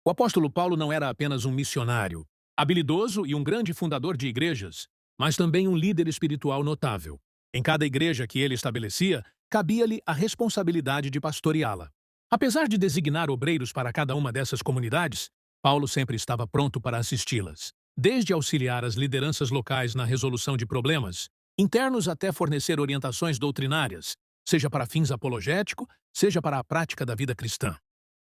O apóstolo Paulo não era apenas um missionário, habilidoso e um grande fundador de igrejas, mas também um líder espiritual notável. Em cada igreja que ele estabelecia, cabia-lhe a responsabilidade de pastoreá-la. Apesar de designar obreiros para cada uma dessas comunidades, Paulo sempre estava pronto para assisti-las, desde auxiliar as lideranças locais na resolução de problemas, internos até fornecer orientações doutrinárias, seja para fins apologéticos, seja para a prática da vida cristã.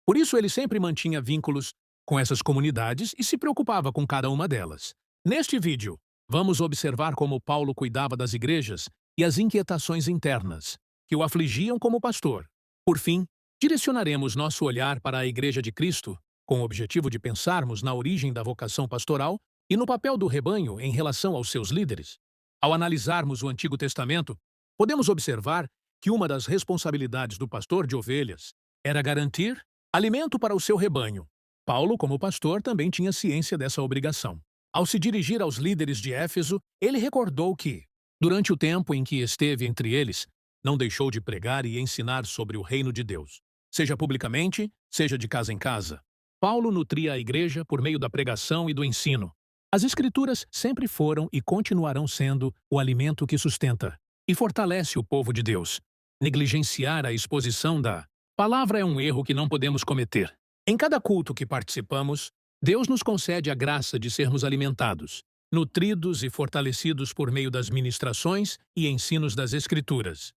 Por isso, ele sempre mantinha vínculos com essas comunidades e se preocupava com cada uma delas. Neste vídeo, vamos observar como Paulo cuidava das igrejas e as inquietações internas que o afligiam como pastor. Por fim, direcionaremos nosso olhar para a Igreja de Cristo, com o objetivo de pensarmos na origem da vocação pastoral e no papel do rebanho em relação aos seus líderes. Ao analisarmos o Antigo Testamento, podemos observar que uma das responsabilidades do pastor de ovelhas era garantir alimento para o seu rebanho. Paulo, como pastor, também tinha ciência dessa obrigação. Ao se dirigir aos líderes de Éfeso, ele recordou que, durante o tempo em que esteve entre eles, não deixou de pregar e ensinar sobre o reino de Deus, seja publicamente, seja de casa em casa. Paulo nutria a igreja por meio da pregação e do ensino. As Escrituras sempre foram e continuarão sendo o alimento que sustenta e fortalece o povo de Deus. Negligenciar a exposição da palavra é um erro que não podemos cometer. Em cada culto que participamos, Deus nos concede a graça de sermos alimentados, nutridos e fortalecidos por meio das ministrações e ensinos das Escrituras.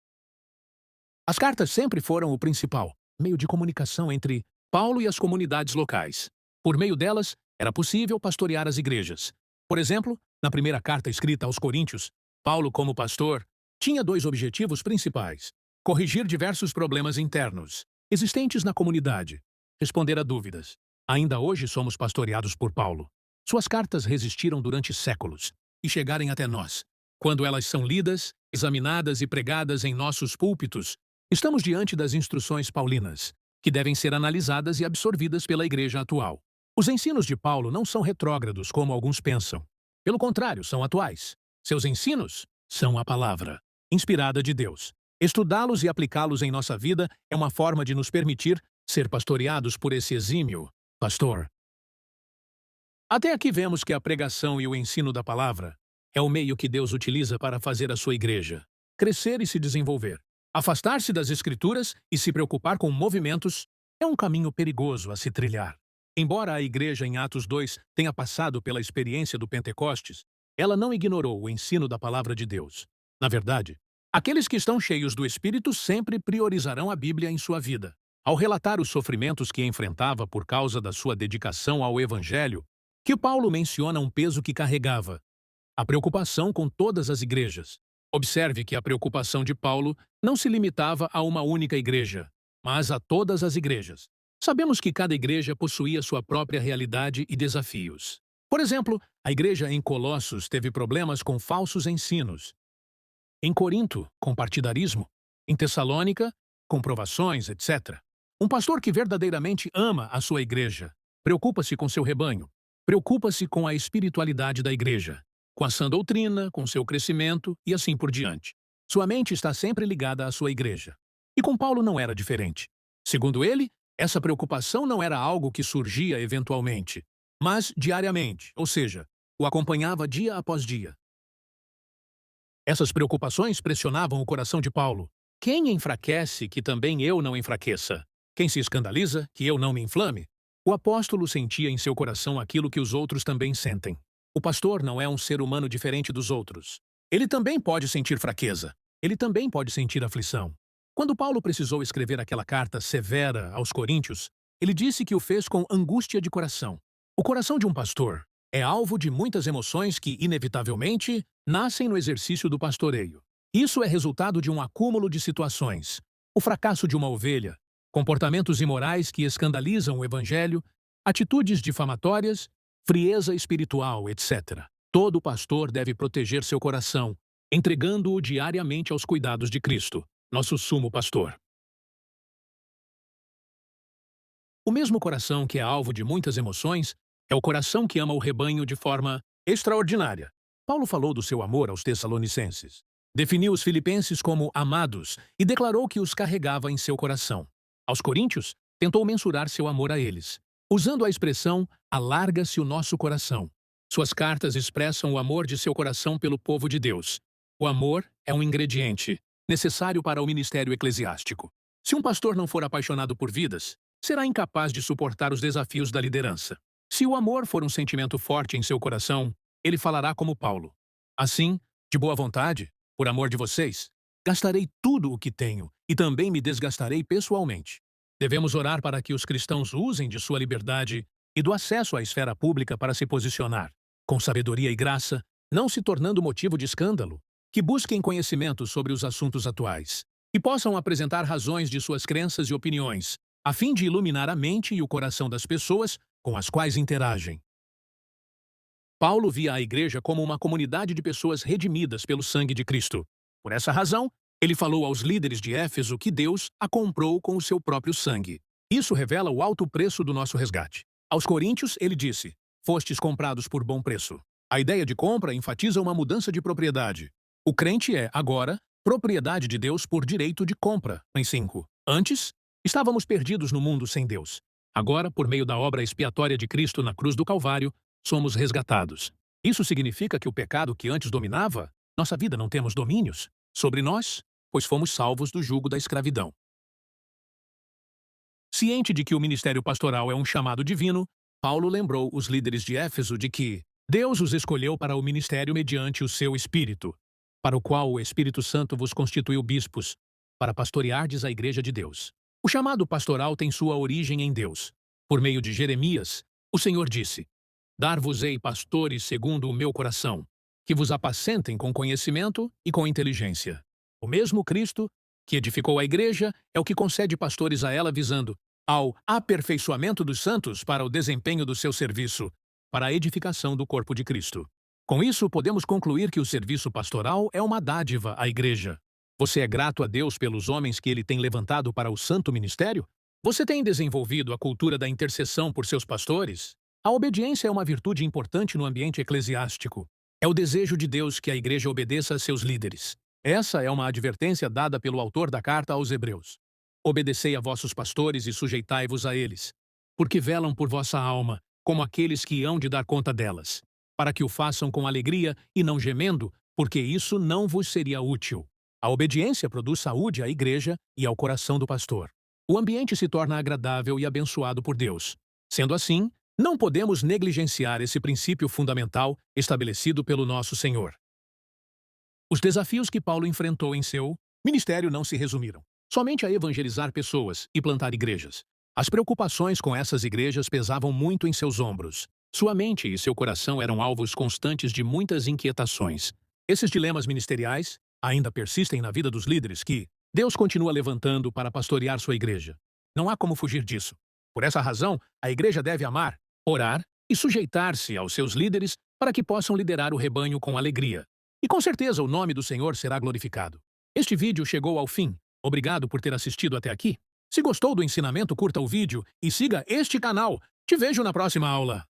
As cartas sempre foram o principal meio de comunicação entre Paulo e as comunidades locais. Por meio delas, era possível pastorear as igrejas. Por exemplo, na primeira carta escrita aos Coríntios, Paulo, como pastor, tinha dois objetivos principais: corrigir diversos problemas internos existentes na comunidade, responder a dúvidas. Ainda hoje somos pastoreados por Paulo. Suas cartas resistiram durante séculos e chegarem até nós. Quando elas são lidas, examinadas e pregadas em nossos púlpitos, estamos diante das instruções paulinas, que devem ser analisadas e absorvidas pela igreja atual. Os ensinos de Paulo não são retrógrados como alguns pensam. Pelo contrário, são atuais. Seus ensinos são a palavra, inspirada de Deus. Estudá-los e aplicá-los em nossa vida é uma forma de nos permitir ser pastoreados por esse exímio pastor. Até aqui vemos que a pregação e o ensino da palavra é o meio que Deus utiliza para fazer a sua igreja crescer e se desenvolver. Afastar-se das Escrituras e se preocupar com movimentos é um caminho perigoso a se trilhar. Embora a igreja em Atos 2 tenha passado pela experiência do Pentecostes, ela não ignorou o ensino da palavra de Deus. Na verdade, aqueles que estão cheios do Espírito sempre priorizarão a Bíblia em sua vida. Ao relatar os sofrimentos que enfrentava por causa da sua dedicação ao Evangelho, que Paulo menciona um peso que carregava: a preocupação com todas as igrejas. Observe que a preocupação de Paulo não se limitava a uma única igreja, mas a todas as igrejas. Sabemos que cada igreja possuía sua própria realidade e desafios. Por exemplo, a igreja em Colossos teve problemas com falsos ensinos. Em Corinto, com partidarismo. Em Tessalônica, com provações, etc. Um pastor que verdadeiramente ama a sua igreja preocupa-se com seu rebanho, preocupa-se com a espiritualidade da igreja, com a sã doutrina, com seu crescimento e assim por diante. Sua mente está sempre ligada à sua igreja. E com Paulo não era diferente. Segundo ele, essa preocupação não era algo que surgia eventualmente, mas diariamente, ou seja, o acompanhava dia após dia. Essas preocupações pressionavam o coração de Paulo. Quem enfraquece, que também eu não enfraqueça? Quem se escandaliza, que eu não me inflame? O apóstolo sentia em seu coração aquilo que os outros também sentem. O pastor não é um ser humano diferente dos outros. Ele também pode sentir fraqueza. Ele também pode sentir aflição. Quando Paulo precisou escrever aquela carta severa aos Coríntios, ele disse que o fez com angústia de coração. O coração de um pastor é alvo de muitas emoções que, inevitavelmente, nascem no exercício do pastoreio. Isso é resultado de um acúmulo de situações: o fracasso de uma ovelha, comportamentos imorais que escandalizam o evangelho, atitudes difamatórias, frieza espiritual, etc. Todo pastor deve proteger seu coração, entregando-o diariamente aos cuidados de Cristo, nosso sumo pastor. O mesmo coração que é alvo de muitas emoções é o coração que ama o rebanho de forma extraordinária. Paulo falou do seu amor aos Tessalonicenses. Definiu os filipenses como amados e declarou que os carregava em seu coração. Aos coríntios, tentou mensurar seu amor a eles. usando a expressão "alarga-se o nosso coração". Suas cartas expressam o amor de seu coração pelo povo de Deus. O amor é um ingrediente necessário para o ministério eclesiástico. Se um pastor não for apaixonado por vidas, será incapaz de suportar os desafios da liderança. Se o amor for um sentimento forte em seu coração, ele falará como Paulo. Assim, de boa vontade, por amor de vocês, gastarei tudo o que tenho e também me desgastarei pessoalmente. Devemos orar para que os cristãos usem de sua liberdade e do acesso à esfera pública para se posicionar, com sabedoria e graça, não se tornando motivo de escândalo, que busquem conhecimento sobre os assuntos atuais e possam apresentar razões de suas crenças e opiniões, a fim de iluminar a mente e o coração das pessoas com as quais interagem. Paulo via a igreja como uma comunidade de pessoas redimidas pelo sangue de Cristo. Por essa razão, ele falou aos líderes de Éfeso que Deus a comprou com o seu próprio sangue. Isso revela o alto preço do nosso resgate. Aos coríntios, ele disse: "Fostes comprados por bom preço". A ideia de compra enfatiza uma mudança de propriedade. O crente é, agora, propriedade de Deus por direito de compra, em 5. Antes, estávamos perdidos no mundo sem Deus. Agora, por meio da obra expiatória de Cristo na cruz do Calvário, somos resgatados. Isso significa que o pecado que antes dominava, nossa vida não temos domínios sobre nós, pois fomos salvos do jugo da escravidão. Ciente de que o ministério pastoral é um chamado divino, Paulo lembrou os líderes de Éfeso de que Deus os escolheu para o ministério mediante o seu Espírito, para o qual o Espírito Santo vos constituiu bispos, para pastoreardes a igreja de Deus. O chamado pastoral tem sua origem em Deus. Por meio de Jeremias, o Senhor disse: "Dar-vos-ei pastores segundo o meu coração, que vos apacentem com conhecimento e com inteligência". O mesmo Cristo, que edificou a igreja, é o que concede pastores a ela visando ao aperfeiçoamento dos santos para o desempenho do seu serviço, para a edificação do corpo de Cristo. Com isso, podemos concluir que o serviço pastoral é uma dádiva à igreja. Você é grato a Deus pelos homens que ele tem levantado para o santo ministério? Você tem desenvolvido a cultura da intercessão por seus pastores? A obediência é uma virtude importante no ambiente eclesiástico. É o desejo de Deus que a igreja obedeça a seus líderes. Essa é uma advertência dada pelo autor da carta aos Hebreus. Obedecei a vossos pastores e sujeitai-vos a eles, porque velam por vossa alma, como aqueles que hão de dar conta delas, para que o façam com alegria e não gemendo, porque isso não vos seria útil. A obediência produz saúde à igreja e ao coração do pastor. O ambiente se torna agradável e abençoado por Deus. Sendo assim, não podemos negligenciar esse princípio fundamental estabelecido pelo nosso Senhor. Os desafios que Paulo enfrentou em seu ministério não se resumiram somente a evangelizar pessoas e plantar igrejas. As preocupações com essas igrejas pesavam muito em seus ombros. Sua mente e seu coração eram alvos constantes de muitas inquietações. Esses dilemas ministeriais ainda persistem na vida dos líderes que Deus continua levantando para pastorear sua igreja. Não há como fugir disso. Por essa razão, a igreja deve amar, orar e sujeitar-se aos seus líderes para que possam liderar o rebanho com alegria. E com certeza o nome do Senhor será glorificado. Este vídeo chegou ao fim. Obrigado por ter assistido até aqui. Se gostou do ensinamento, curta o vídeo e siga este canal. Te vejo na próxima aula.